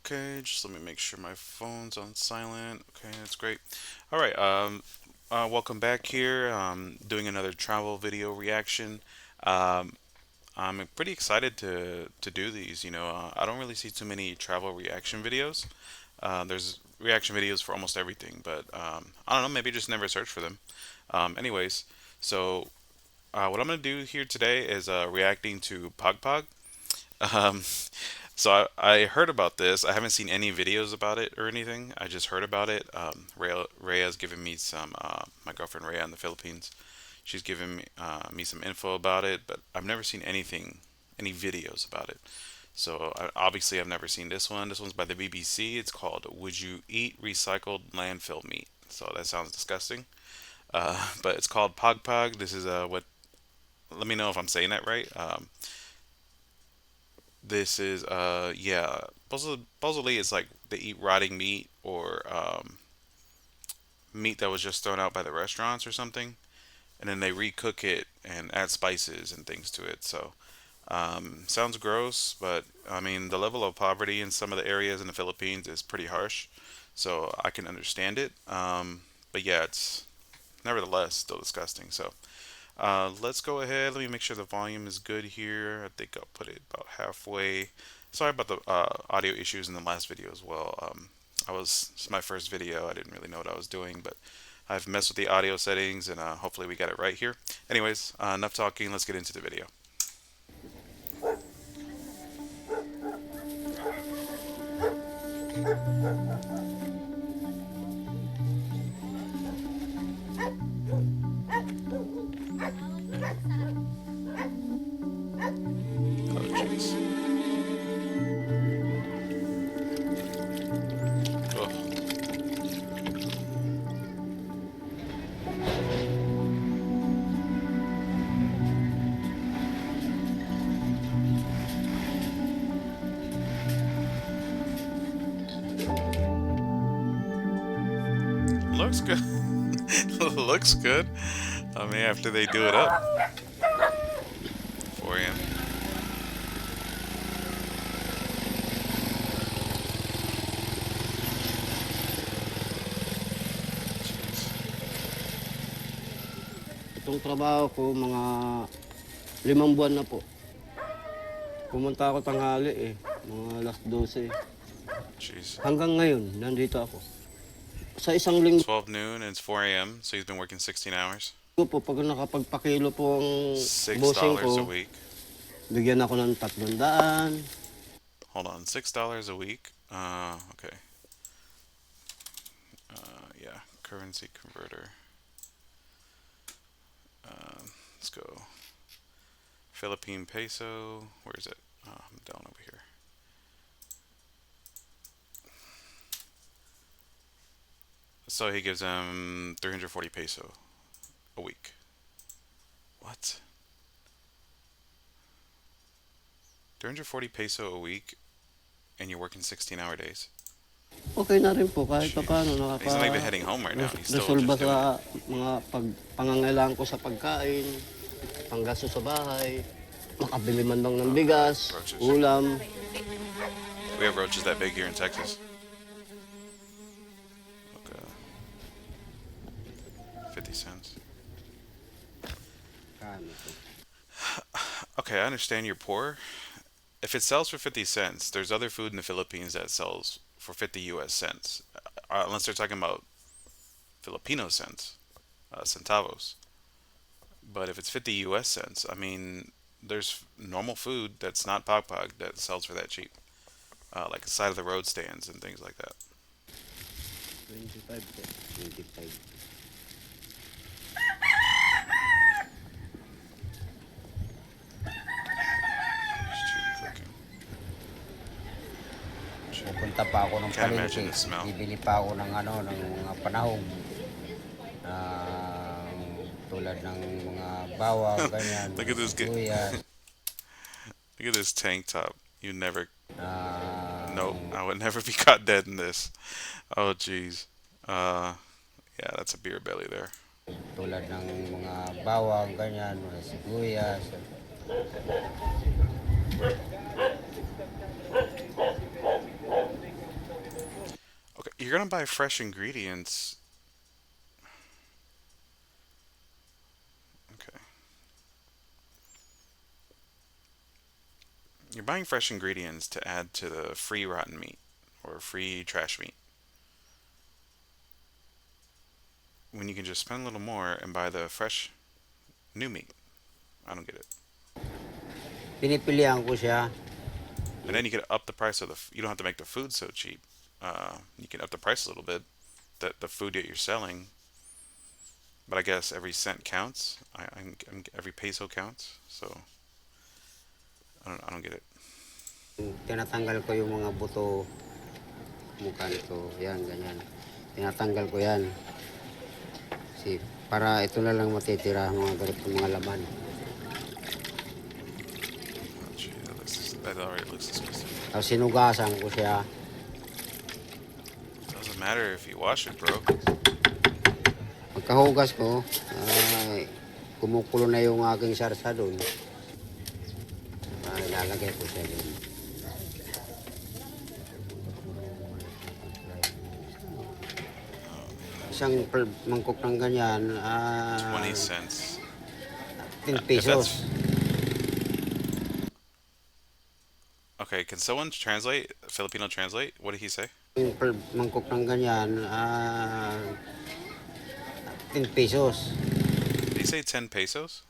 Okay, just let me make sure my phone's on silent. Okay, that's great. All right, welcome back here. Doing another travel video reaction. Um, I'm pretty excited to do these. I don't really see too many travel reaction videos. There's reaction videos for almost everything, but I don't know, maybe just never search for them. Anyways, so what I'm gonna do here today is reacting to PAGPAG. Um, so I heard about this. I haven't seen any videos about it or anything. I just heard about it. Rhea has given me some. My girlfriend Rhea in the Philippines. She's given me some info about it, but I've never seen anything, any videos about it. So obviously I've never seen this one. This one's by the BBC. It's called "Would You Eat Recycled Landfill Meat?" So that sounds disgusting. But it's called Pogpog. This is what. Let me know if I'm saying that right. This is yeah, supposedly it's like they eat rotting meat or meat that was just thrown out by the restaurants or something, and then they recook it and add spices and things to it. So sounds gross, but I mean the level of poverty in some of the areas in the Philippines is pretty harsh, so I can understand it. But yeah, it's nevertheless still disgusting. So let's go ahead. Let me make sure the volume is good here. I think I'll put it about halfway. Sorry about the audio issues in the last video as well. It's my first video. I didn't really know what I was doing, but I've messed with the audio settings and hopefully we got it right here. Anyways, enough talking. Let's get into the video. Oh, jeez. Ugh. Looks good. Looks good. I mean, after they do it up for you. Jeez. Itong trabaho ko, mga 5 buwan na po. Pumunta ako tanghali mga alas 12. Jeez. Hanggang ngayon, nandito ako. Sa isang linggo 12 noon and it's 4 a.m. So he's been working 16 hours. po, pag nakapagpakilo po ang Six bossing dollars a ko, week. bigyan ako ng 300. Hold on, $6 a week. Okay. Yeah, currency converter. Let's go. Philippine peso. Where is it? I'm down over here. So he gives him 340 peso a week. What? 340 peso a week, and you're working 16-hour days. Okay na rin po kahit papaano Jeez. He's not even heading home right now. He's still resolba just sa doing it. mga pangangailangan ko sa pagkain, panggasto sa bahay, makabili man lang ng bigas, Roaches. ulam. We have roaches that big here in Texas. Okay. 50 cents. Okay, I understand you're poor. If it sells for 50 cents, there's other food in the Philippines that sells for 50 US cents. Unless they're talking about Filipino cents, centavos. But if it's 50 US cents, I mean, there's normal food that's not pagpag that sells for that cheap. Like the side of the road stands and things like that. 25 po. 25. It's cheap cooking. Pupunta pa ako ng Can't palengke. imagine the smell. Bibili pa ako ng ng mga panahon. Na tulad ng mga bawang, ganyan, Look mga at this. sibuyas, Look at this tank top. You never. Nope. ng I would never be caught dead in this. Oh, jeez. Yeah, that's a beer belly there. tulad ng mga bawang, ganyan, mga sibuyas. you're gonna buy fresh ingredients. Okay, you're buying fresh ingredients to add to the free rotten meat or free trash meat when you can just spend a little more and buy the fresh new meat. I don't get it. Pinipilian ko siya. And then you can up the price of you don't have to make the food so cheap. You can up the price a little bit. That the food that you're selling, but I guess every cent counts. Every peso counts. So I don't get it. Tinatanggal ko yung mga buto, mukha nito, yan, ganyan. Tinatanggal ko yan. Si, para ito na lang matitira, mga ganito mga laman. Oh, gee, that already looks disgusting. Tapos sinugasan ko siya. Doesn't matter if you wash it, bro. Pagkahugas ko, ay, kumukulo na yung aking sarsa doon. Ilalagay ko siya doon. Oh man, Isang mangkok ng ganyan, 20 cents. 10 If that's pesos. okay, can someone translate Filipino translate? What did he say? Yung mangkok ng ganyan, 10 pesos. Did he say 10 pesos?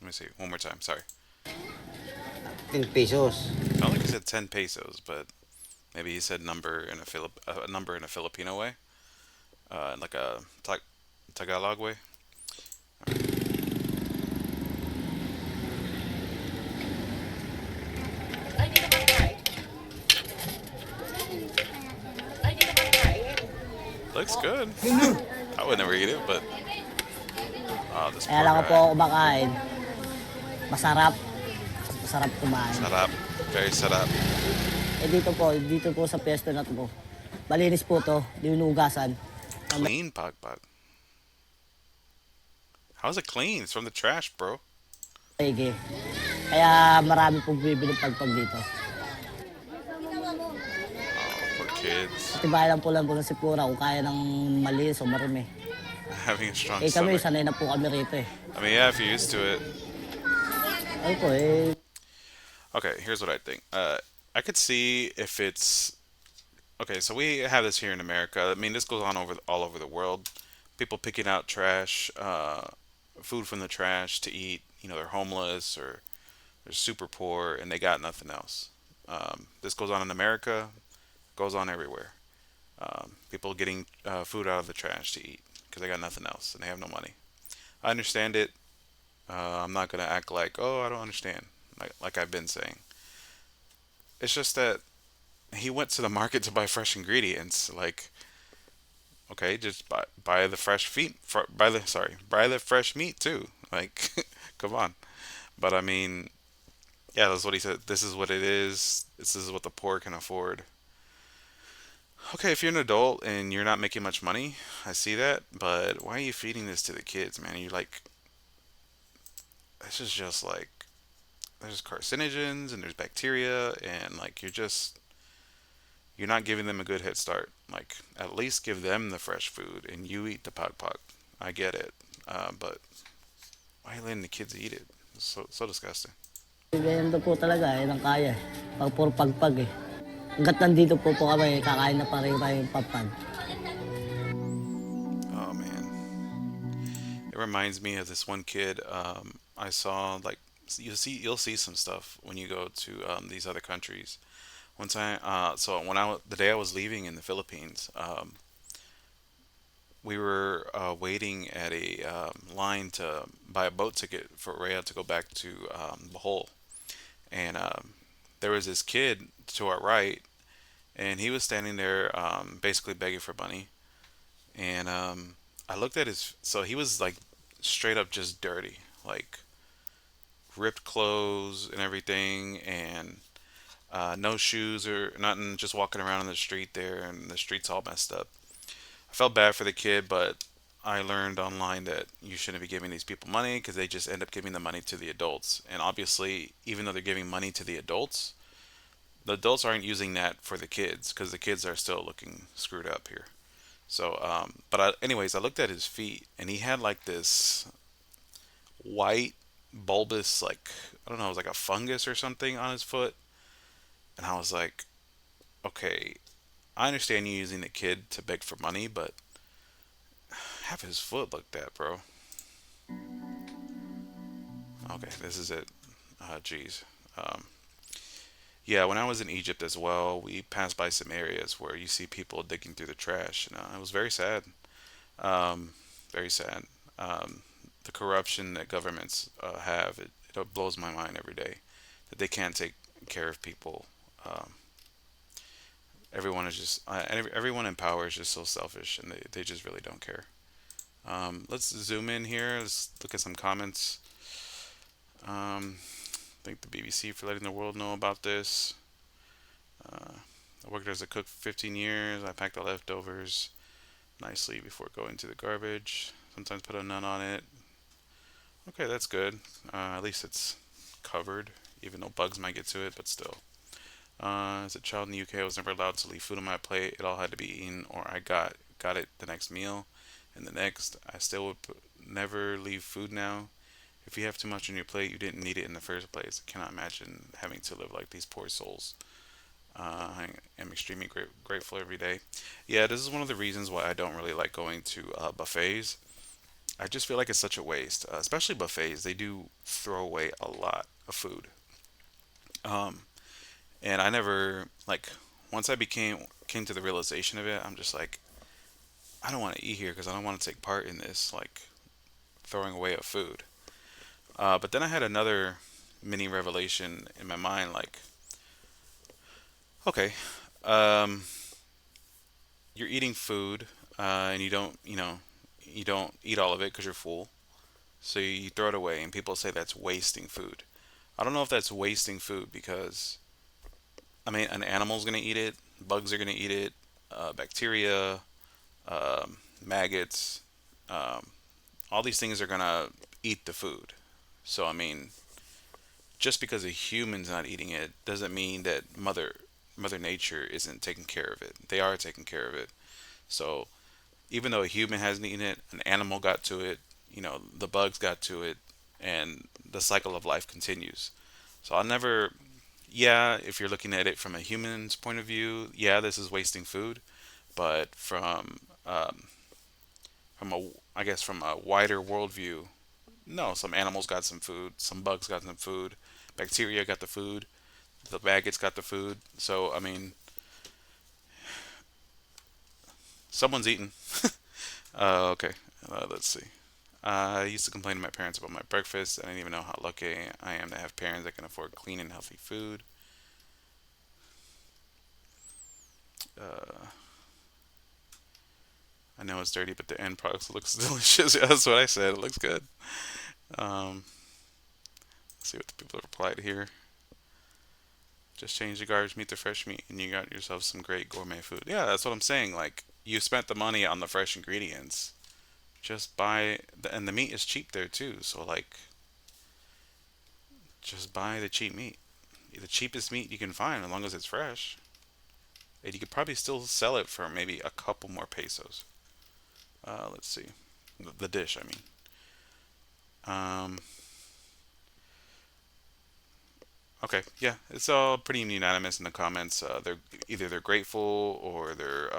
Let me see one more time. Sorry, 10 pesos. felt like he said 10 pesos, but maybe he said number in a number in a Filipino way, like a Tagalog way. All right. Looks good. I would never eat it, but oh, this Kaya poor lang ko po guy. ako kumakain. Masarap. Masarap kumain. Sarap, very sarap. Dito po sa pwesto na to po. Malinis po to, dinugasan. Clean pagpag. How's it clean? It's from the trash, bro. Maigi. Kaya marami pong bibili pagpag dito. Oh, poor kids. Tibay lang po ng sipura kung kaya ng malinis o marumi. Having a strong Eh kami, stomach. sanay na po kami rito eh. I mean, yeah, if you're used to it. Ay po eh, Okay, here's what I think. I could see if it's okay. So we have this here in America. I mean, this goes on all over the world. People picking out trash, food from the trash to eat. You know, they're homeless or they're super poor and they got nothing else. This goes on in America. Goes on everywhere. People getting food out of the trash to eat because they got nothing else and they have no money. I understand it. I'm not gonna act like, oh, I don't understand. Like I've been saying. It's just that he went to the market to buy fresh ingredients. Like, okay, just buy the fresh feet. Buy the fresh meat too. Like, come on. But I mean, yeah, that's what he said. This is what it is. This is what the poor can afford. Okay, if you're an adult and you're not making much money, I see that. But why are you feeding this to the kids, man? You like, this is just like there's carcinogens and there's bacteria and like you're not giving them a good head start. Like at least give them the fresh food and you eat the pok pok. I get it, but why are you letting the kids eat it? It's so disgusting. ganyan po talaga eh, ng kaya eh. Pag puro pagpag eh. Hanggat nandito po kami, kakain na pa rin tayo yung pagpag. Oh man, it reminds me of this one kid I saw. Like you'll see some stuff when you go to these other countries. One time, so the day I was leaving in the Philippines, we were waiting at a line to buy a boat ticket for Rhea to go back to Bohol, and there was this kid to our right, and he was standing there basically begging for money, and I looked at so he was like straight up just dirty, like ripped clothes and everything, and no shoes or nothing, just walking around in the street there, and the street's all messed up. I felt bad for the kid, but I learned online that you shouldn't be giving these people money because they just end up giving the money to the adults. And obviously, even though they're giving money to the adults, The adults aren't using that for the kids because the kids are still looking screwed up here. So, anyways, I looked at his feet and he had like this white, bulbous, like, I don't know, it was like a fungus or something on his foot. And I was like, okay, I understand you using the kid to beg for money, but have his foot looked at, bro. Okay, this is it. Geez. Um, yeah, when I was in Egypt as well, we passed by some areas where you see people digging through the trash, and it was very sad. Um, Very sad. Um, the corruption that governments have, it blows my mind every day that they can't take care of people. Um, Everyone is just, everyone in power is just so selfish, and they just really don't care. Let's zoom in here. Let's look at some comments. Thank the BBC for letting the world know about this. Uh, I worked as a cook for 15 years. I packed the leftovers nicely before going to the garbage. Sometimes put a nun on it. Okay, that's good. At least it's covered, even though bugs might get to it, but still. As a child in the UK, I was never allowed to leave food on my plate. It all had to be eaten, or I got it the next meal, and the next. I still would never leave food now. If you have too much on your plate, you didn't need it in the first place. I cannot imagine having to live like these poor souls. I am extremely grateful every day. Yeah, this is one of the reasons why I don't really like going to buffets. I just feel like it's such a waste, especially buffets. They do throw away a lot of food. Um, and I never like once I became came to the realization of it. I'm just like I don't want to eat here because I don't want to take part in this like throwing away of food. But then I had another mini revelation in my mind. Like, okay, um, you're eating food and you don't eat all of it because you're full. So you throw it away, and people say that's wasting food. I don't know if that's wasting food because I mean, an animal's gonna eat it, bugs are gonna eat it, bacteria, maggots, um, all these things are gonna eat the food. So I mean, just because a human's not eating it doesn't mean that Mother Nature isn't taking care of it. They are taking care of it. So even though a human hasn't eaten it, an animal got to it, the bugs got to it, and the cycle of life continues. So I'll never, yeah, if you're looking at it from a human's point of view, yeah, this is wasting food. But from a, I guess from a wider worldview, no, some animals got some food, some bugs got some food, bacteria got the food, the maggots got the food. So I mean, someone's eating. Okay, let's see. I used to complain to my parents about my breakfast. I didn't even know how lucky I am to have parents that can afford clean and healthy food. Uh, I know it's dirty, but the end product looks delicious. Yeah, that's what I said. It looks good. Um, let's see what the people have replied here. Just change the garbage meat to fresh meat, and you got yourself some great gourmet food. Yeah, that's what I'm saying. Like you spent the money on the fresh ingredients. Just buy, and the meat is cheap there too. So like, just buy the cheap meat, the cheapest meat you can find, as long as it's fresh. And you could probably still sell it for maybe a couple more pesos. Let's see, the dish. I mean, um, okay, yeah, it's all pretty unanimous in the comments. They're grateful or they're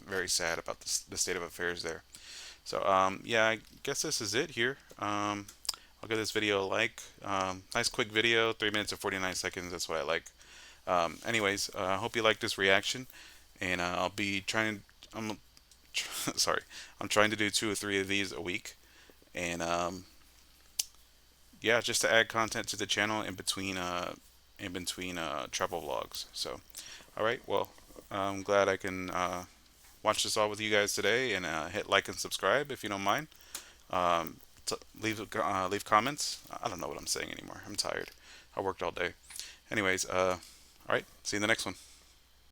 very sad about the state of affairs there. So yeah, I guess this is it here. I'll give this video a like. Nice quick video, 3 minutes and 49 seconds. That's what I like. Anyways, I hope you like this reaction, and I'll be trying. I'm sorry. I'm trying to do 2 or 3 of these a week, and yeah, just to add content to the channel in between travel vlogs. So, all right. Well, I'm glad I can watch this all with you guys today, and hit like and subscribe if you don't mind. Um, leave comments. I don't know what I'm saying anymore. I'm tired. I worked all day. Anyways, all right. See you in the next one.